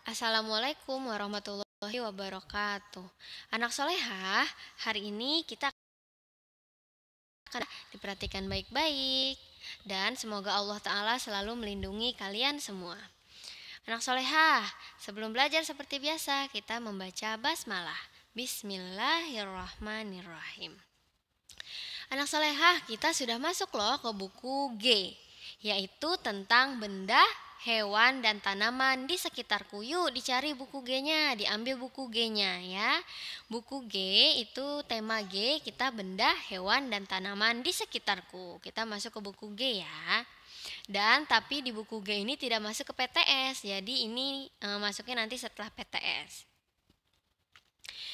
Assalamualaikum warahmatullahi wabarakatuh. Anak solehah, hari ini kita akan diperhatikan baik-baik dan semoga Allah Ta'ala selalu melindungi kalian semua. Anak solehah, sebelum belajar seperti biasa, kita membaca basmalah. Bismillahirrahmanirrahim. Anak solehah, kita sudah masuk loh ke buku G, yaitu tentang benda, hewan, dan tanaman di sekitarku. Yuk dicari buku G-nya, diambil buku G-nya ya. Buku G itu tema G, kita benda, hewan, dan tanaman di sekitarku. Kita masuk ke buku G ya. Dan tapi di buku G ini tidak masuk ke PTS, jadi ini masuknya nanti setelah PTS.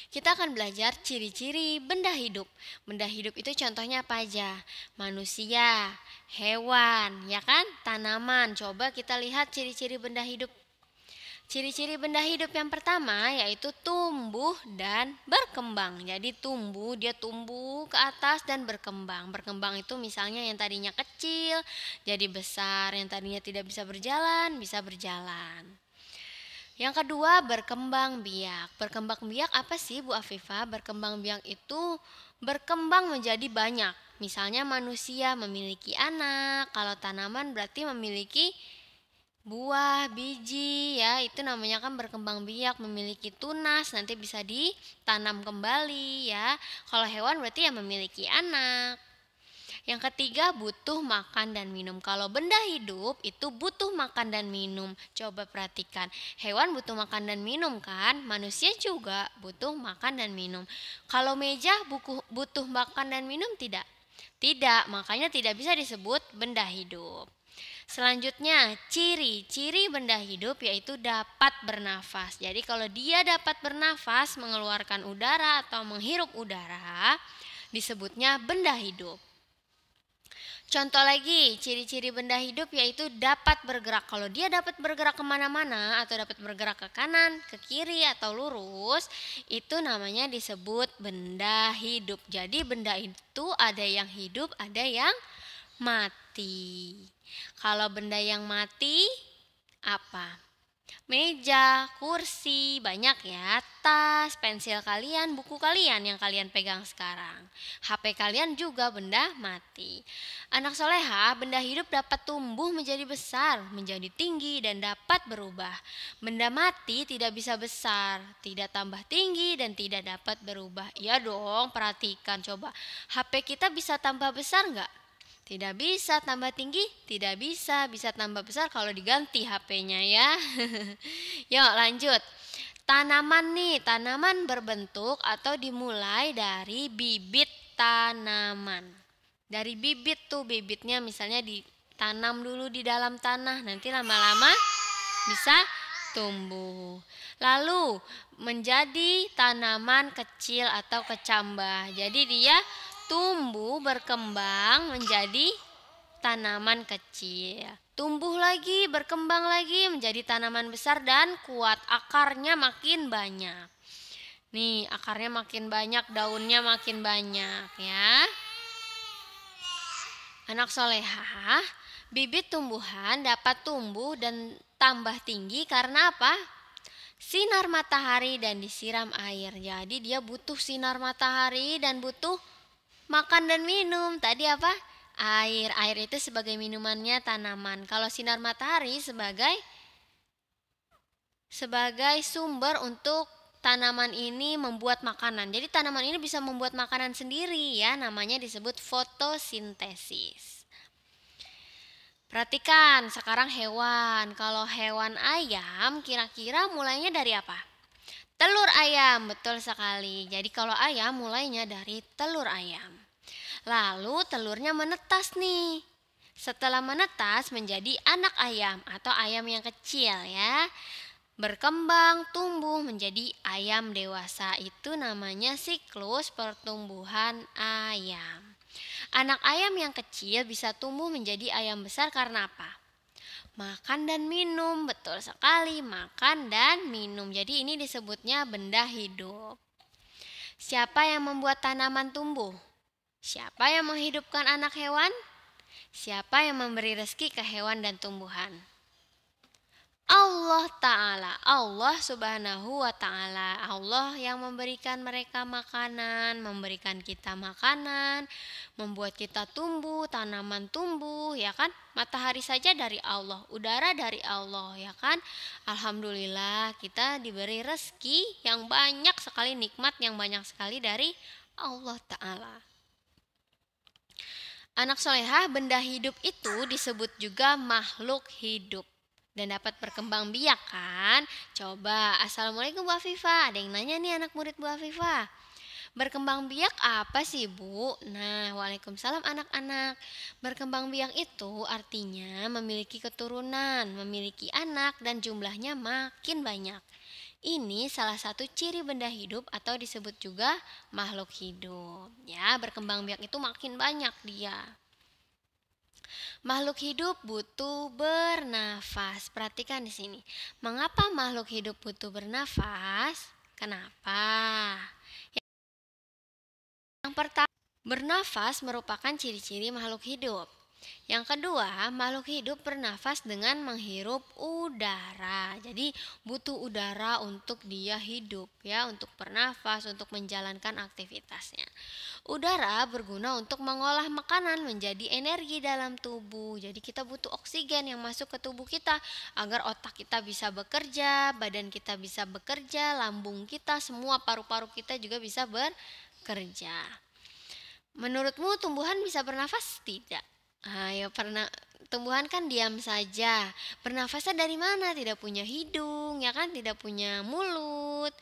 Kita akan belajar ciri-ciri benda hidup. Benda hidup itu contohnya apa aja? Manusia, hewan, ya kan? Tanaman. Coba kita lihat ciri-ciri benda hidup. Ciri-ciri benda hidup yang pertama yaitu tumbuh dan berkembang. Jadi dia tumbuh ke atas dan berkembang. Berkembang itu misalnya yang tadinya kecil jadi besar, yang tadinya tidak bisa berjalan bisa berjalan. Yang kedua, berkembang biak. Berkembang biak apa sih Bu Afifah? Berkembang biak itu berkembang menjadi banyak. Misalnya manusia memiliki anak, kalau tanaman berarti memiliki buah, biji ya, itu namanya kan berkembang biak, memiliki tunas, nanti bisa ditanam kembali ya. Kalau hewan berarti ya memiliki anak. Yang ketiga, butuh makan dan minum. Kalau benda hidup itu butuh makan dan minum. Coba perhatikan, hewan butuh makan dan minum kan? Manusia juga butuh makan dan minum. Kalau meja butuh makan dan minum tidak? Tidak, makanya tidak bisa disebut benda hidup. Selanjutnya, ciri-ciri benda hidup yaitu dapat bernafas. Jadi kalau dia dapat bernafas, mengeluarkan udara atau menghirup udara, disebutnya benda hidup. Contoh lagi, ciri-ciri benda hidup yaitu dapat bergerak. Kalau dia dapat bergerak kemana-mana atau dapat bergerak ke kanan, ke kiri, atau lurus, itu namanya disebut benda hidup. Jadi benda itu ada yang hidup, ada yang mati. Kalau benda yang mati, apa? Meja, kursi, banyak ya, tas, pensil kalian, buku kalian yang kalian pegang sekarang. HP kalian juga benda mati. Anak soleha, benda hidup dapat tumbuh menjadi besar, menjadi tinggi, dan dapat berubah. Benda mati tidak bisa besar, tidak tambah tinggi, dan tidak dapat berubah. Iya dong, perhatikan coba. HP kita bisa tambah besar nggak? Tidak bisa tambah tinggi, tidak bisa tambah besar kalau diganti HP-nya ya. Yuk lanjut. Tanaman nih, tanaman berbentuk atau dimulai dari bibit tanaman. Dari bibit tuh, bibitnya misalnya ditanam dulu di dalam tanah, nanti lama-lama bisa tumbuh. Lalu menjadi tanaman kecil atau kecambah. Jadi dia tumbuh berkembang menjadi tanaman kecil. Tumbuh lagi, berkembang lagi menjadi tanaman besar dan kuat. Akarnya makin banyak. Nih, akarnya makin banyak, daunnya makin banyak ya. Anak solehah, bibit tumbuhan dapat tumbuh dan tambah tinggi karena apa? Sinar matahari dan disiram air. Jadi dia butuh sinar matahari dan butuh makan dan minum. Tadi apa? Air. Air itu sebagai minumannya tanaman. Kalau sinar matahari sebagai sumber untuk tanaman ini membuat makanan. Jadi tanaman ini bisa membuat makanan sendiri ya, namanya disebut fotosintesis. Perhatikan sekarang hewan. Kalau hewan ayam kira-kira mulainya dari apa? Telur ayam, betul sekali. Jadi kalau ayam mulainya dari telur ayam. Lalu telurnya menetas nih. Setelah menetas menjadi anak ayam atau ayam yang kecil ya. Berkembang, tumbuh menjadi ayam dewasa. Itu namanya siklus pertumbuhan ayam. Anak ayam yang kecil bisa tumbuh menjadi ayam besar karena apa? Makan dan minum, betul sekali, makan dan minum. Jadi ini disebutnya benda hidup. Siapa yang membuat tanaman tumbuh? Siapa yang menghidupkan anak hewan? Siapa yang memberi rezeki ke hewan dan tumbuhan? Allah Ta'ala, Allah Subhanahu wa Ta'ala. Allah yang memberikan mereka makanan, memberikan kita makanan, membuat kita tumbuh, tanaman tumbuh, ya kan? Matahari saja dari Allah, udara dari Allah, ya kan? Alhamdulillah, kita diberi rezeki yang banyak sekali, nikmat yang banyak sekali dari Allah Ta'ala. Anak solehah, benda hidup itu disebut juga makhluk hidup dan dapat berkembang biak kan? Coba, Assalamualaikum Bu Afifah. Ada yang nanya nih anak murid Bu Afifah. Berkembang biak apa sih Bu? Nah, Waalaikumsalam anak-anak. Berkembang biak itu artinya memiliki keturunan, memiliki anak dan jumlahnya makin banyak. Ini salah satu ciri benda hidup atau disebut juga makhluk hidup. Ya, berkembang biak itu makin banyak dia. Makhluk hidup butuh bernafas. Perhatikan di sini. Mengapa makhluk hidup butuh bernafas? Kenapa? Yang pertama, bernafas merupakan ciri-ciri makhluk hidup. Yang kedua, makhluk hidup bernafas dengan menghirup udara. Jadi butuh udara untuk dia hidup ya, untuk bernafas, untuk menjalankan aktivitasnya. Udara berguna untuk mengolah makanan menjadi energi dalam tubuh. Jadi kita butuh oksigen yang masuk ke tubuh kita agar otak kita bisa bekerja, badan kita bisa bekerja, lambung kita, semua paru-paru kita juga bisa bekerja. Menurutmu tumbuhan bisa bernafas? Tidak. Ya pernah, tumbuhan kan diam saja. Bernafasnya dari mana? Tidak punya hidung, ya kan? Tidak punya mulut.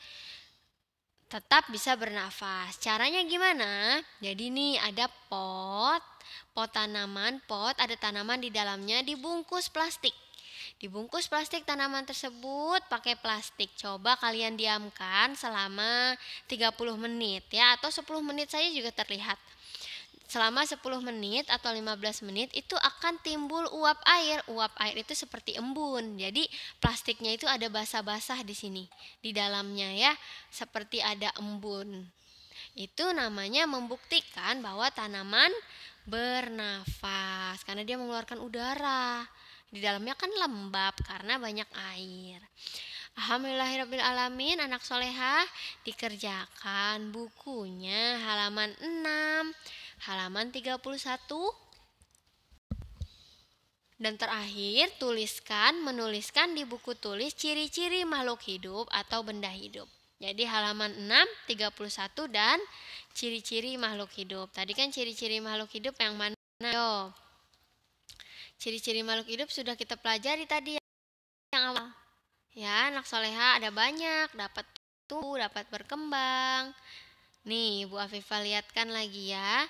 Tetap bisa bernafas. Caranya gimana? Jadi nih ada pot tanaman, ada tanaman di dalamnya dibungkus plastik. Dibungkus plastik tanaman tersebut pakai plastik. Coba kalian diamkan selama 30 menit ya, atau 10 menit saja juga terlihat. Selama 10 menit atau 15 menit itu akan timbul uap air. Uap air itu seperti embun. Jadi plastiknya itu ada basah-basah di sini, di dalamnya ya, seperti ada embun. Itu namanya membuktikan bahwa tanaman bernafas karena dia mengeluarkan udara. Di dalamnya kan lembab karena banyak air. Alhamdulillahirrabbilalamin, anak solehah, dikerjakan bukunya halaman 6, halaman 31, dan terakhir menuliskan di buku tulis ciri-ciri makhluk hidup atau benda hidup. Jadi halaman 6, 31 dan ciri-ciri makhluk hidup. Tadi kan ciri-ciri makhluk hidup yang mana? Yo. Ciri-ciri makhluk hidup sudah kita pelajari tadi yang awal. Ya, anak soleha ada banyak, dapat tumbuh, dapat berkembang. Nih, Bu Afifah lihatkan lagi ya,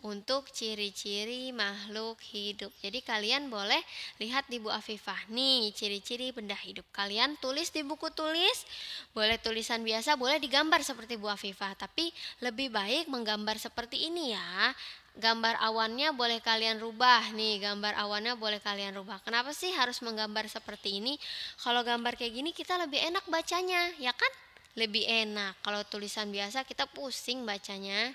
untuk ciri-ciri makhluk hidup. Jadi kalian boleh lihat di Bu Afifah. Nih, ciri-ciri benda hidup. Kalian tulis di buku tulis, boleh tulisan biasa, boleh digambar seperti Bu Afifah. Tapi lebih baik menggambar seperti ini ya. Gambar awannya boleh kalian rubah nih, gambar awannya boleh kalian rubah. Kenapa sih harus menggambar seperti ini? Kalau gambar kayak gini kita lebih enak bacanya, ya kan? Lebih enak. Kalau tulisan biasa kita pusing bacanya.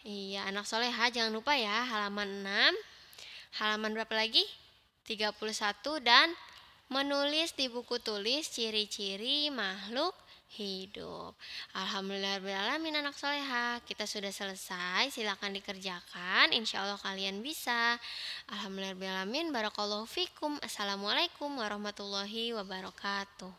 Iya, anak soleha jangan lupa ya, halaman 6. Halaman berapa lagi? 31 dan menulis di buku tulis ciri-ciri makhluk hidup. Alhamdulillahirrahmanirrahim, anak soleha, kita sudah selesai. Silakan dikerjakan, insya Allah kalian bisa. Alhamdulillahirrahmanirrahim, barakallahu fikum. Assalamualaikum warahmatullahi wabarakatuh.